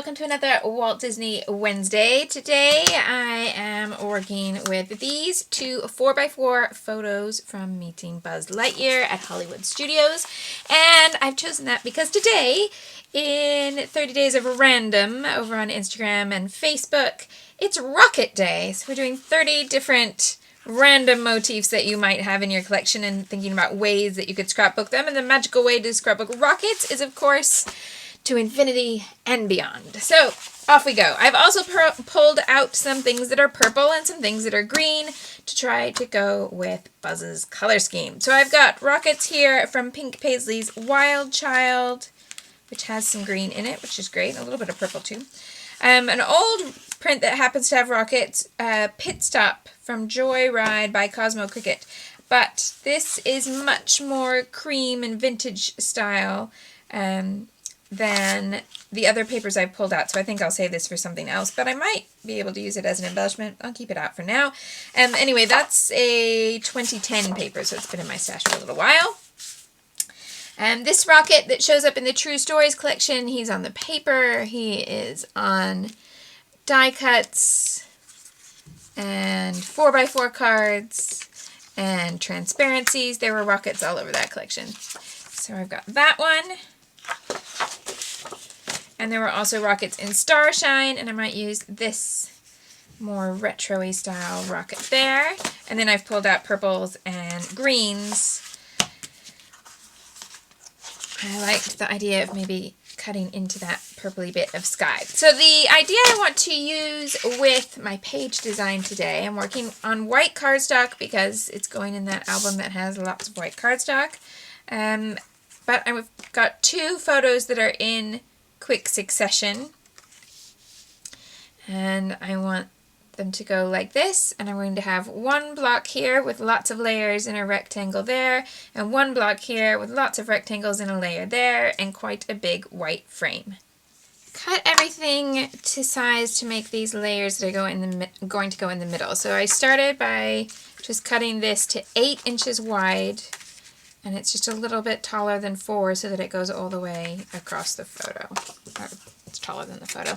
welcome to another Walt Disney Wednesday. Today I am working with these two 4x4 photos from meeting Buzz Lightyear at Hollywood Studios. And I've chosen that because today, in 30 Days of Random over on Instagram and Facebook, it's Rocket Day. So we're doing 30 different random motifs that you might have in your collection and thinking about ways that you could scrapbook them. And the magical way to scrapbook rockets is, of course, to infinity and beyond. So off we go. I've also pulled out some things that are purple and some things that are green to try to go with Buzz's color scheme. So I've got rockets here from Pink Paisley's Wild Child, which has some green in it, which is great, and a little bit of purple too. An old print that happens to have rockets, Pit Stop from Joyride by Cosmo Cricket. But this is much more cream and vintage style than the other papers I've pulled out, so I think I'll save this for something else, but I might be able to use it as an embellishment. I'll keep it out for now. Anyway, that's a 2010 paper, so it's been in my stash for a little while. This rocket that shows up in the True Stories collection, he's on the paper, he is on die cuts, and 4x4 cards, and transparencies. There were rockets all over that collection. So I've got that one. And there were also rockets in Starshine, and I might use this more retro-y style rocket there. And then I've pulled out purples and greens. I liked the idea of maybe cutting into that purpley bit of sky. So the idea I want to use with my page design today, I'm working on white cardstock because it's going in that album that has lots of white cardstock. But I've got two photos that are in quick succession, and I want them to go like this, and I'm going to have one block here with lots of layers in a rectangle there, and one block here with lots of rectangles in a layer there, and quite a big white frame. Cut everything to size to make these layers that are going to go in the middle. So I started by just cutting this to 8 inches wide, and it's just a little bit taller than 4 so that it goes all the way across the photo. Or it's taller than the photo.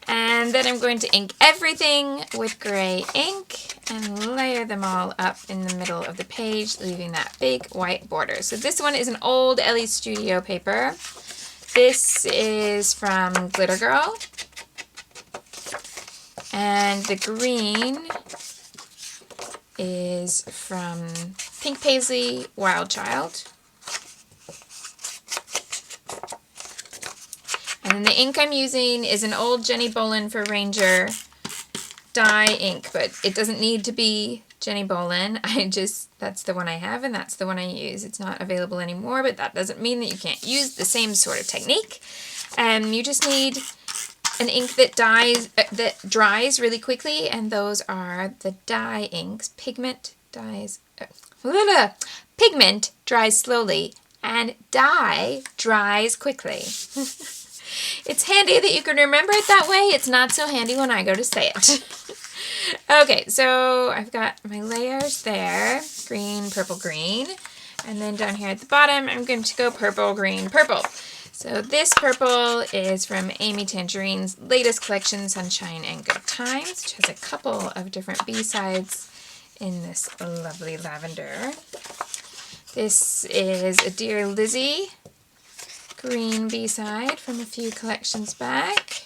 And then I'm going to ink everything with gray ink and layer them all up in the middle of the page, leaving that big white border. So this one is an old Ellie Studio paper. This is from Glitter Girl. And the green is from Pink Paisley Wild Child. And then the ink I'm using is an old Jenny Bolin for Ranger dye ink, but it doesn't need to be Jenny Bolin. That's the one I have, and that's the one I use. It's not available anymore, but that doesn't mean that you can't use the same sort of technique. You just need an ink that dries really quickly, and those are the dye inks. Pigment dries slowly, and dye dries quickly. It's handy that you can remember it that way. It's not so handy when I go to say it. Okay, so I've got my layers there. Green, purple, green. And then down here at the bottom, I'm going to go purple, green, purple. So this purple is from Amy Tangerine's latest collection, Sunshine and Good Times, which has a couple of different B-sides in this lovely lavender. This is a Dear Lizzie green B-side from a few collections back.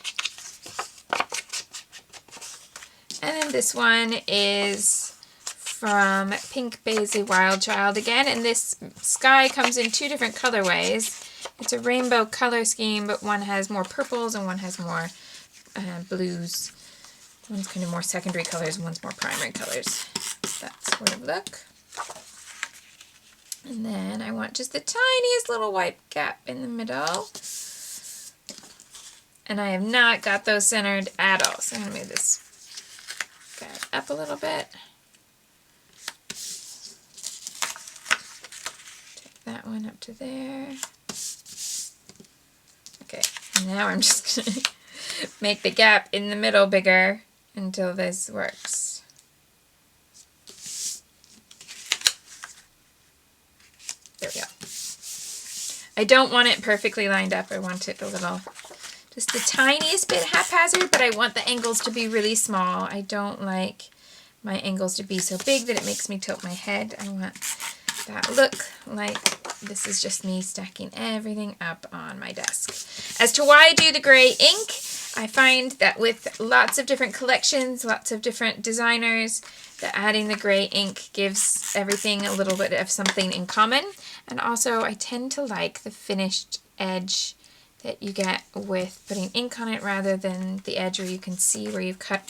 And then this one is from Pink Paisley Wild Child again, and this sky comes in 2 different colorways. It's a rainbow color scheme, but one has more purples and one has more blues. One's kind of more secondary colors and one's more primary colors. That sort of look. And then I want just the tiniest little white gap in the middle. And I have not got those centered at all. So I'm going to move this guy up a little bit. Take that one up to there. Okay, now I'm just going to make the gap in the middle bigger until this works. There we go. I don't want it perfectly lined up. I want it a little just the tiniest bit haphazard, but I want the angles to be really small. I don't like my angles to be so big that it makes me tilt my head. I want that look like this is just me stacking everything up on my desk. As to why I do the gray ink, I find that with lots of different collections, lots of different designers, that adding the gray ink gives everything a little bit of something in common. And also I tend to like the finished edge that you get with putting ink on it rather than the edge where you can see where you've cut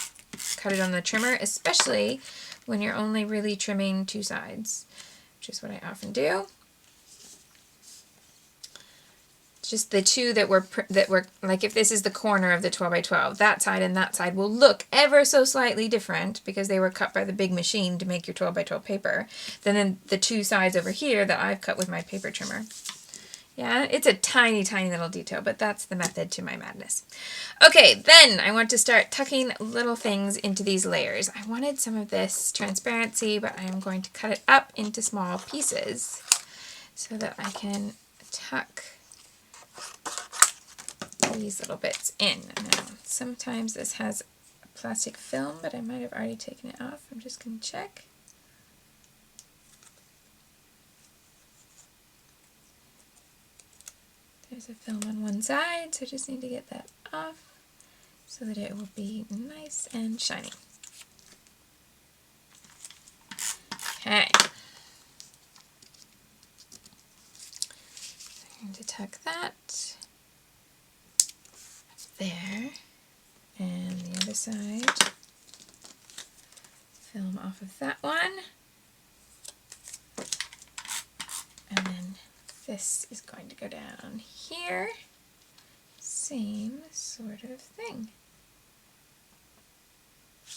it on the trimmer, especially when you're only really trimming two sides, which is what I often do. Just the two that were like, if this is the corner of the 12 by 12, that side and that side will look ever so slightly different because they were cut by the big machine to make your 12 by 12 paper than the two sides over here that I've cut with my paper trimmer. Yeah, it's a tiny, tiny little detail, but that's the method to my madness. Okay, then I want to start tucking little things into these layers. I wanted some of this transparency, but I'm going to cut it up into small pieces so that I can tuck these little bits in. Now, sometimes this has a plastic film, but I might have already taken it off. I'm just going to check. There's a film on one side, so I just need to get that off so that it will be nice and shiny. Okay. I'm going to tuck that there, and the other side, film off of that one, and then this is going to go down here, same sort of thing.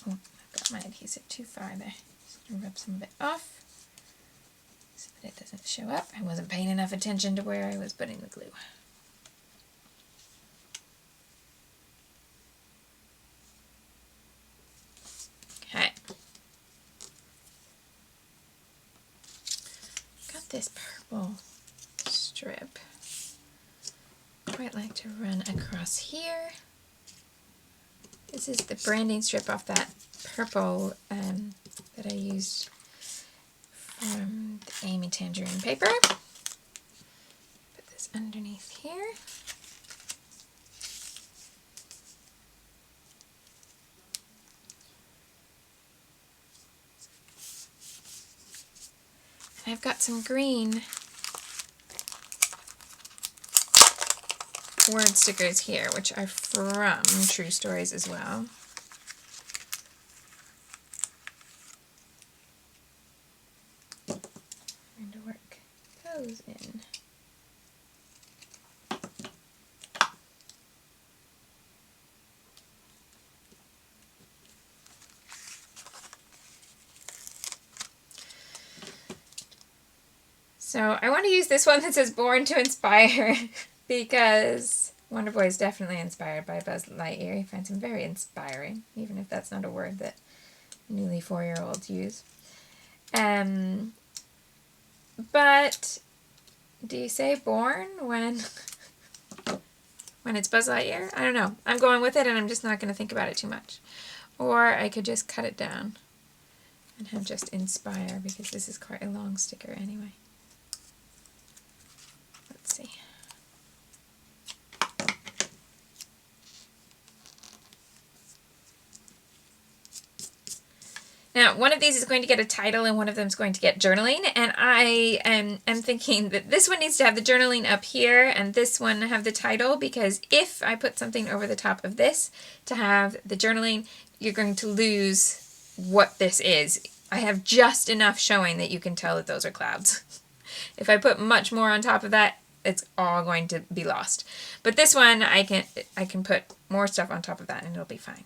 Oh, I've got my adhesive too far there. Just going to rub some of it off so that it doesn't show up. I wasn't paying enough attention to where I was putting the glue. Okay. Got this purple strip. I quite like to run across here. This is the branding strip off that purple that I used from the Amy Tangerine paper. Put this underneath here. And I've got some green word stickers here, which are from True Stories as well. I'm going to work those in. So I want to use this one that says Born to Inspire because Wonder Boy is definitely inspired by Buzz Lightyear. He finds him very inspiring, even if that's not a word that newly 4-year-olds use. But do you say born when it's Buzz Lightyear? I don't know. I'm going with it and I'm just not going to think about it too much. Or I could just cut it down and have just inspire because this is quite a long sticker anyway. Let's see. Now, one of these is going to get a title and one of them is going to get journaling, and I am thinking that this one needs to have the journaling up here and this one have the title, because if I put something over the top of this to have the journaling, you're going to lose what this is. I have just enough showing that you can tell that those are clouds. If I put much more on top of that, it's all going to be lost. But this one, I can put more stuff on top of that and it'll be fine.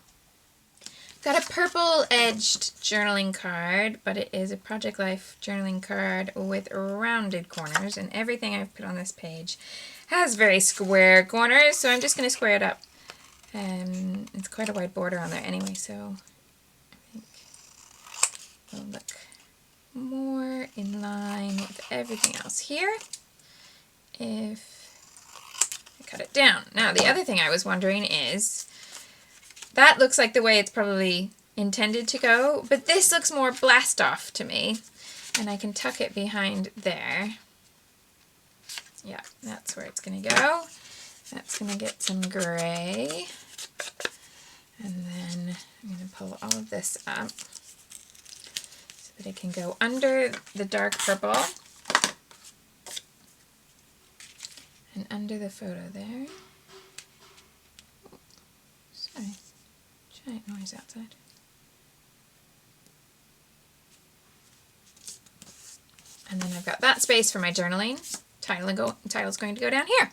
Got a purple edged journaling card, but it is a Project Life journaling card with rounded corners, and everything I've put on this page has very square corners, so I'm just going to square it up. It's quite a wide border on there anyway, so I think it'll look more in line with everything else here if I cut cut it down. Now, the other thing I was wondering is, that looks like the way it's probably intended to go, but this looks more blast off to me, and I can tuck it behind there. Yeah, that's where it's going to go. That's going to get some gray, and then I'm going to pull all of this up so that it can go under the dark purple and under the photo there. Sorry, giant noise outside. And then I've got that space for my journaling. Title's going to go down here.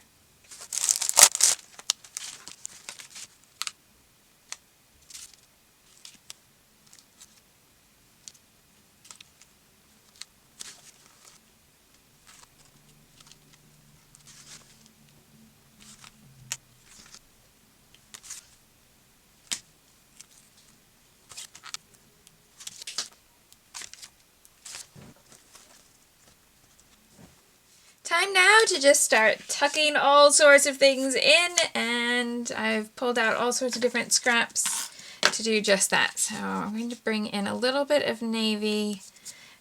Time now to just start tucking all sorts of things in, and I've pulled out all sorts of different scraps to do just that. So I'm going to bring in a little bit of navy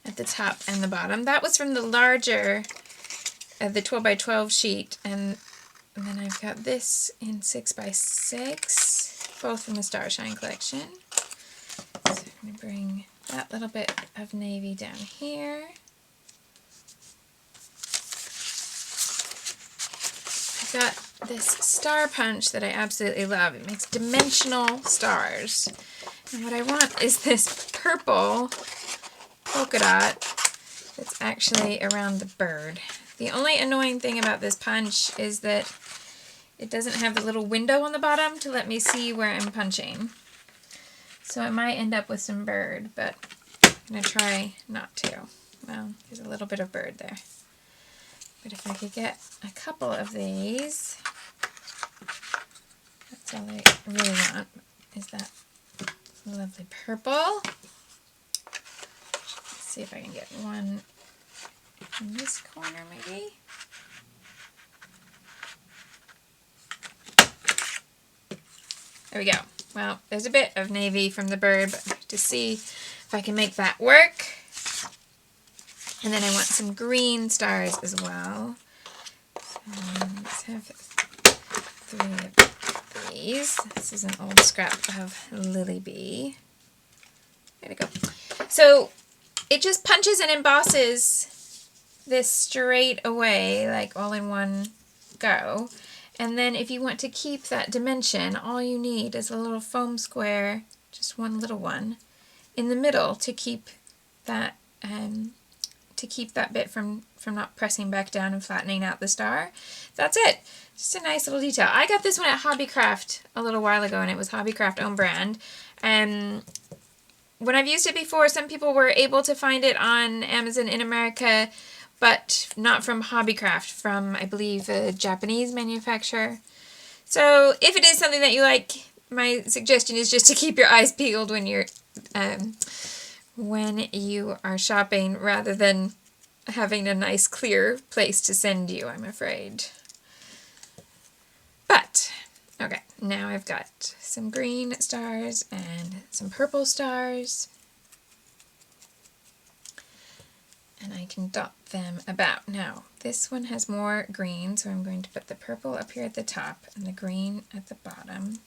at the top and the bottom. That was from the larger of the 12 by 12 sheet, and then I've got this in 6 by 6, both from the Starshine collection. So I'm going to bring that little bit of navy down here. Got this star punch that I absolutely love. It makes dimensional stars. And what I want is this purple polka dot that's actually around the bird. The only annoying thing about this punch is that it doesn't have the little window on the bottom to let me see where I'm punching. So I might end up with some bird, but I'm going to try not to. Well, there's a little bit of bird there. But if I could get a couple of these, that's all I really want, is that lovely purple. Let's see if I can get one in this corner maybe. There we go. Well, there's a bit of navy from the bird, but I have to see if I can make that work. And then I want some green stars as well. So let's have 3 of these. This is an old scrap of Lily Bee. There we go. So it just punches and embosses this straight away, like all in one go. And then if you want to keep that dimension, all you need is a little foam square, just one little one, in the middle to keep that bit from not pressing back down and flattening out the star. That's it. Just a nice little detail. I got this one at Hobbycraft a little while ago, and it was Hobbycraft own brand. When I've used it before, some people were able to find it on Amazon in America, but not from Hobbycraft, from, I believe, a Japanese manufacturer. So if it is something that you like, my suggestion is just to keep your eyes peeled when you are shopping, rather than having a nice clear place to send you, I'm afraid. But, okay, now I've got some green stars and some purple stars. And I can dot them about. Now, this one has more green, so I'm going to put the purple up here at the top and the green at the bottom.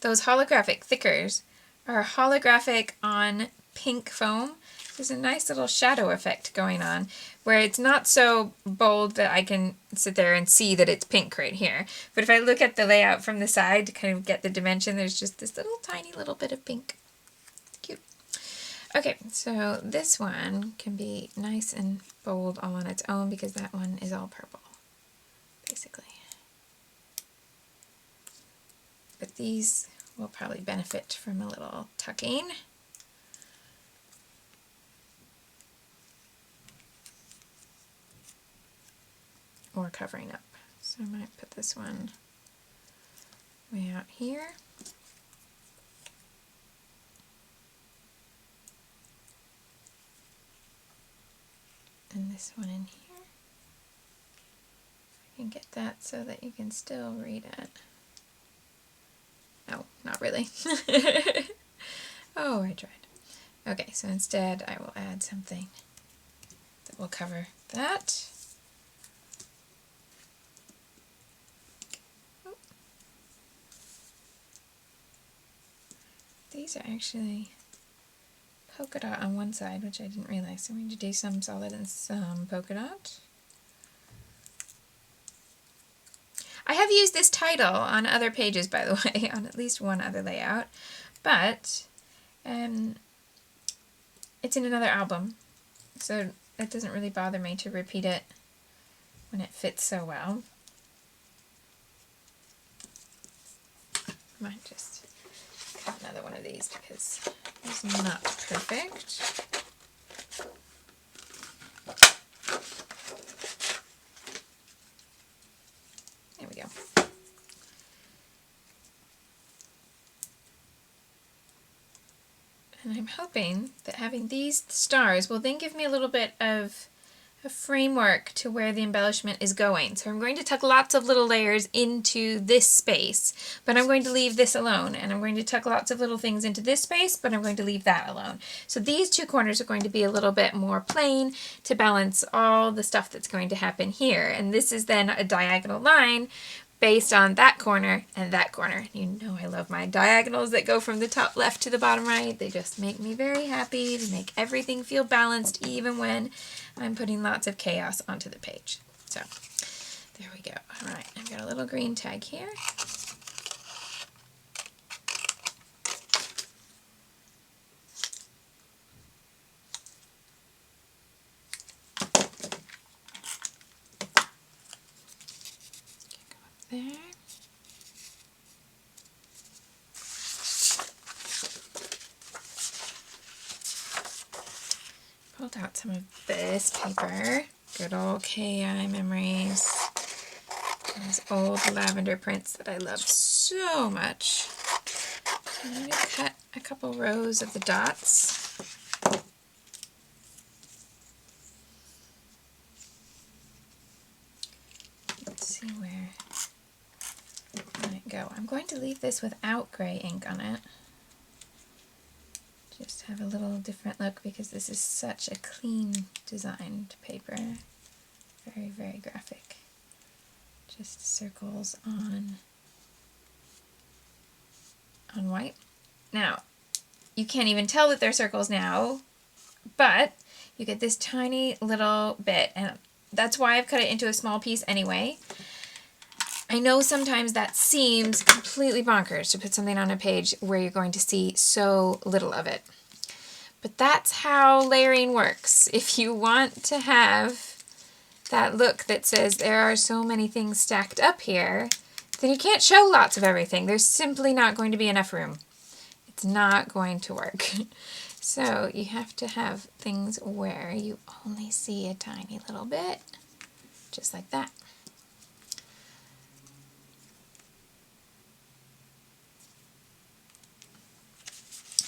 Those holographic thickers are holographic on pink foam. There's a nice little shadow effect going on where it's not so bold that I can sit there and see that it's pink right here. But if I look at the layout from the side to kind of get the dimension, there's just this little tiny little bit of pink. Cute. Okay, so this one can be nice and bold all on its own because that one is all purple, basically. But these will probably benefit from a little tucking. Or covering up. So I might put this one way out here. And this one in here. can get that so that you can still read it. No, not really. Oh, I tried. Okay, so instead I will add something that will cover that. Oh. These are actually polka dot on one side, which I didn't realize. So I'm going to do some solid and some polka dot. I have used this title on other pages, by the way, on at least one other layout, but it's in another album, so it doesn't really bother me to repeat it when it fits so well. I might just cut another one of these because it's not perfect. There we go. And I'm hoping that having these stars will then give me a little bit of a framework to where the embellishment is going. So I'm going to tuck lots of little layers into this space, but I'm going to leave this alone. And I'm going to tuck lots of little things into this space, but I'm going to leave that alone. So these two corners are going to be a little bit more plain to balance all the stuff that's going to happen here. And this is then a diagonal line based on that corner and that corner. You know I love my diagonals that go from the top left to the bottom right. They just make me very happy. They make everything feel balanced even when I'm putting lots of chaos onto the page. So there we go. All right, I've got a little green tag here. There. Pulled out some of this paper. Good old KI memories. Those old lavender prints that I love so much. I'm going to cut a couple rows of the dots. Let's see where go. I'm going to leave this without gray ink on it. Just have a little different look because this is such a clean designed paper. Very, very graphic. Just circles on white. Now, you can't even tell that they're circles now, but you get this tiny little bit, and that's why I've cut it into a small piece anyway. I know sometimes that seems completely bonkers to put something on a page where you're going to see so little of it. But that's how layering works. If you want to have that look that says there are so many things stacked up here, then you can't show lots of everything. There's simply not going to be enough room. It's not going to work. So you have to have things where you only see a tiny little bit, just like that.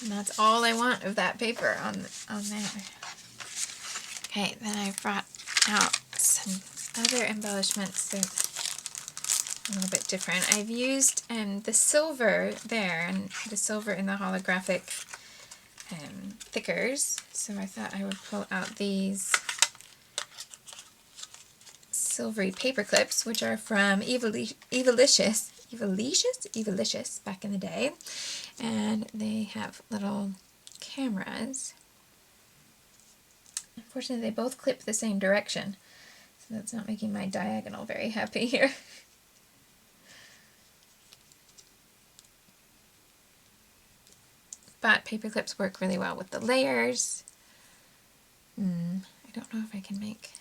And that's all I want of that paper on there. Okay, then I brought out some other embellishments that are a little bit different. I've used the silver there and the silver in the holographic thickers. So I thought I would pull out these silvery paper clips, which are from Evilicious back in the day. And they have little cameras. Unfortunately, they both clip the same direction, so that's not making my diagonal very happy here. But paper clips work really well with the layers. I don't know if I can make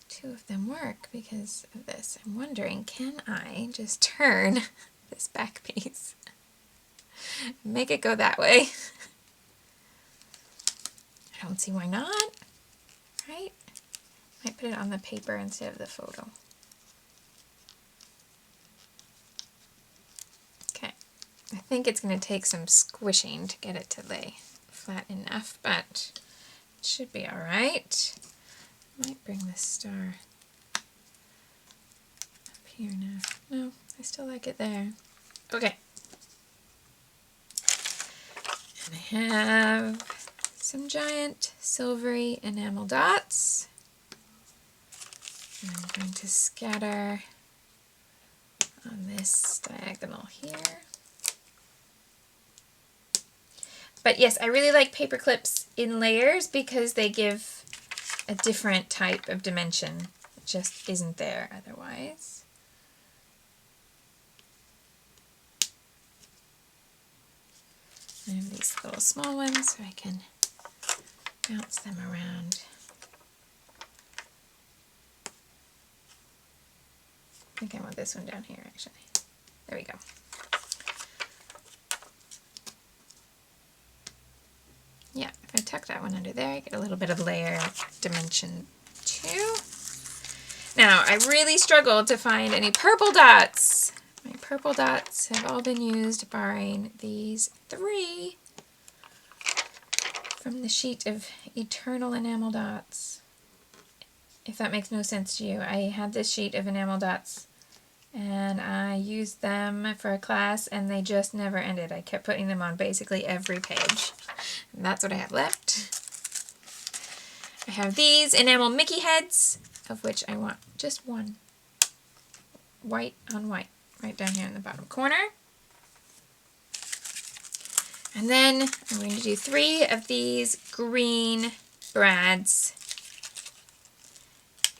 two of them work because of this. I'm wondering, can I just turn this back piece? Make it go that way. I don't see why not, right? Might put it on the paper instead of the photo. Okay, I think it's going to take some squishing to get it to lay flat enough, but it should be all right. Might bring this star here now. No, I still like it there. Okay. And I have some giant silvery enamel dots. And I'm going to scatter on this diagonal here. But yes, I really like paper clips in layers because they give a different type of dimension. It just isn't there otherwise. I have these little small ones so I can bounce them around. I think I want this one down here actually. There we go. Yeah, if I tuck that one under there, I get a little bit of layer dimension too. Now, I really struggled to find any purple dots. My purple dots have all been used, barring these 3 from the sheet of Eternal Enamel Dots. If that makes no sense to you, I had this sheet of enamel dots and I used them for a class and they just never ended. I kept putting them on basically every page. And that's what I have left. I have these enamel Mickey heads, of which I want just one. White on white, right down here in the bottom corner. And then I'm going to do 3 of these green brads.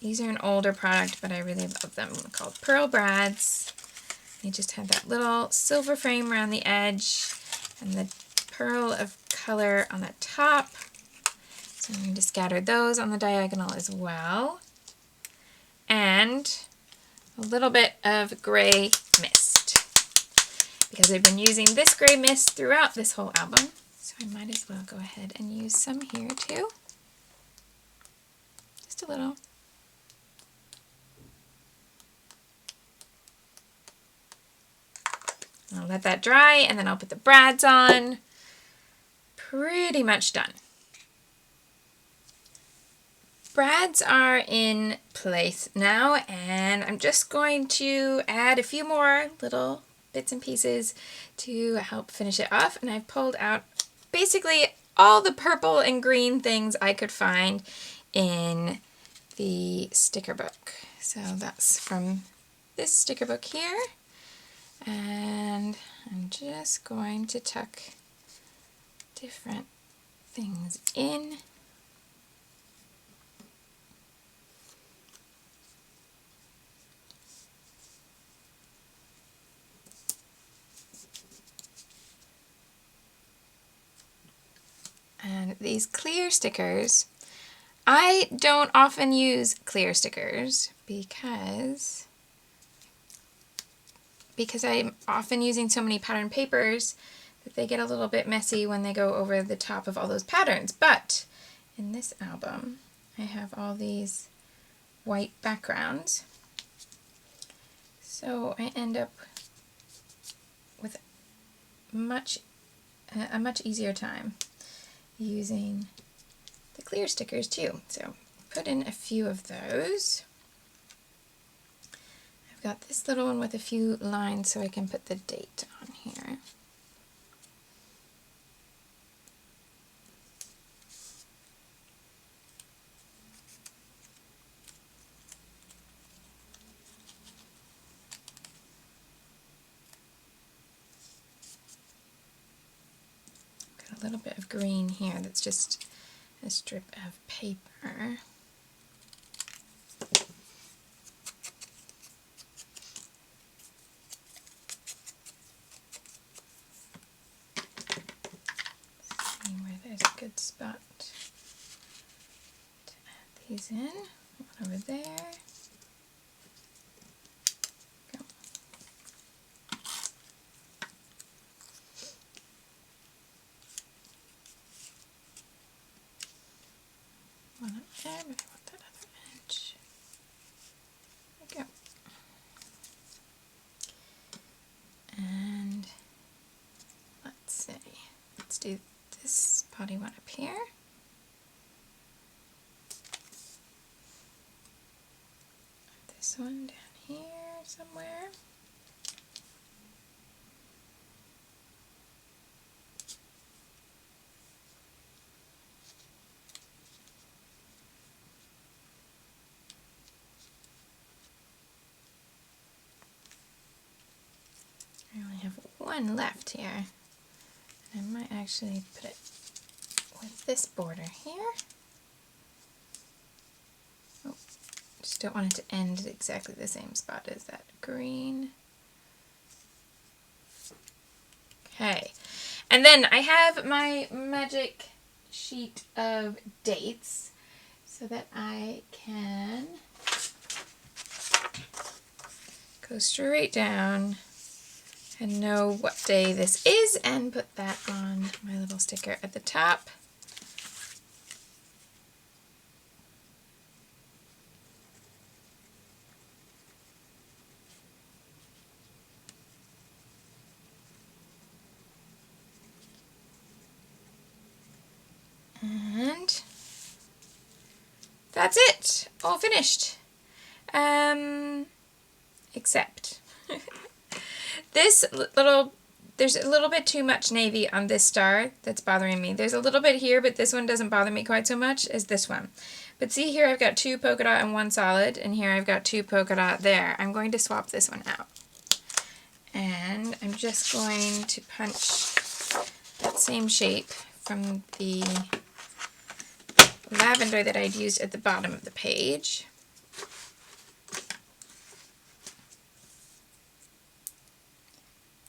These are an older product, but I really love them. They're called Pearl Brads. They just have that little silver frame around the edge and the pearl of color on the top. So I'm going to scatter those on the diagonal as well. And a little bit of gray mist, because I've been using this gray mist throughout this whole album. So I might as well go ahead and use some here too. Just a little. I'll let that dry and then I'll put the brads on. Pretty much done. Brads are in place now, and I'm just going to add a few more little bits and pieces to help finish it off. And I've pulled out basically all the purple and green things I could find in the sticker book. So that's from this sticker book here. And I'm just going to tuck different things in. And these clear stickers, I don't often use clear stickers because I'm often using so many pattern papers that they get a little bit messy when they go over the top of all those patterns. But in this album, I have all these white backgrounds. So I end up with a much easier time using the clear stickers too. So put in a few of those. I've got this little one with a few lines so I can put the date on here. Got a little bit of green here that's just a strip of paper. See where there's a good spot to add these in. One over there. Go. One up there, but I want that other edge. There we go. And let's see. Let's do this spotty one up here. This one down here somewhere. one left here. I might actually put it with this border here. Oh, just don't want it to end at exactly the same spot as that green. Okay, and then I have my magic sheet of dates so that I can go straight down and know what day this is and put that on my little sticker at the top. And that's it, all finished. Except this little, there's a little bit too much navy on this star that's bothering me. There's a little bit here, but this one doesn't bother me quite so much as this one. But see here, I've got 2 polka dot and 1 solid, and here I've got 2 polka dot there. I'm going to swap this one out. And I'm just going to punch that same shape from the lavender that I'd used at the bottom of the page.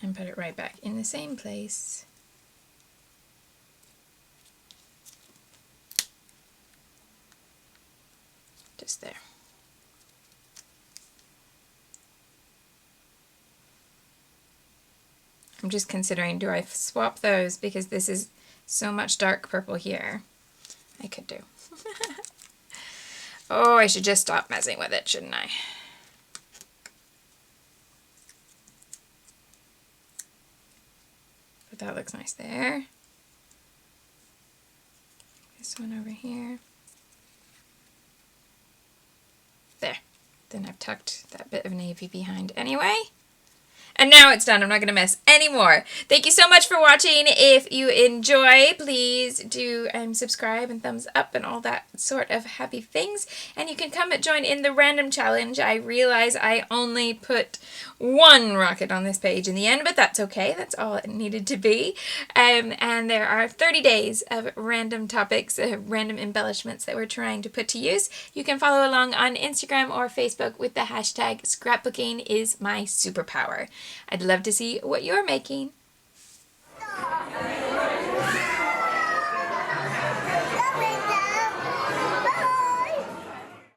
And put it right back in the same place. Just there. I'm just considering, do I swap those because this is so much dark purple here? I could do. Oh, I should just stop messing with it, shouldn't I? But that looks nice there. This one over here. There. Then I've tucked that bit of navy behind anyway. And now it's done. I'm not going to mess anymore. Thank you so much for watching. If you enjoy, please do subscribe and thumbs up and all that sort of happy things. And you can come and join in the random challenge. I realize I only put 1 rocket on this page in the end, but that's okay. That's all it needed to be. And there are 30 days of random topics, random embellishments that we're trying to put to use. You can follow along on Instagram or Facebook with the hashtag scrapbooking is my superpower. I'd love to see what you're making.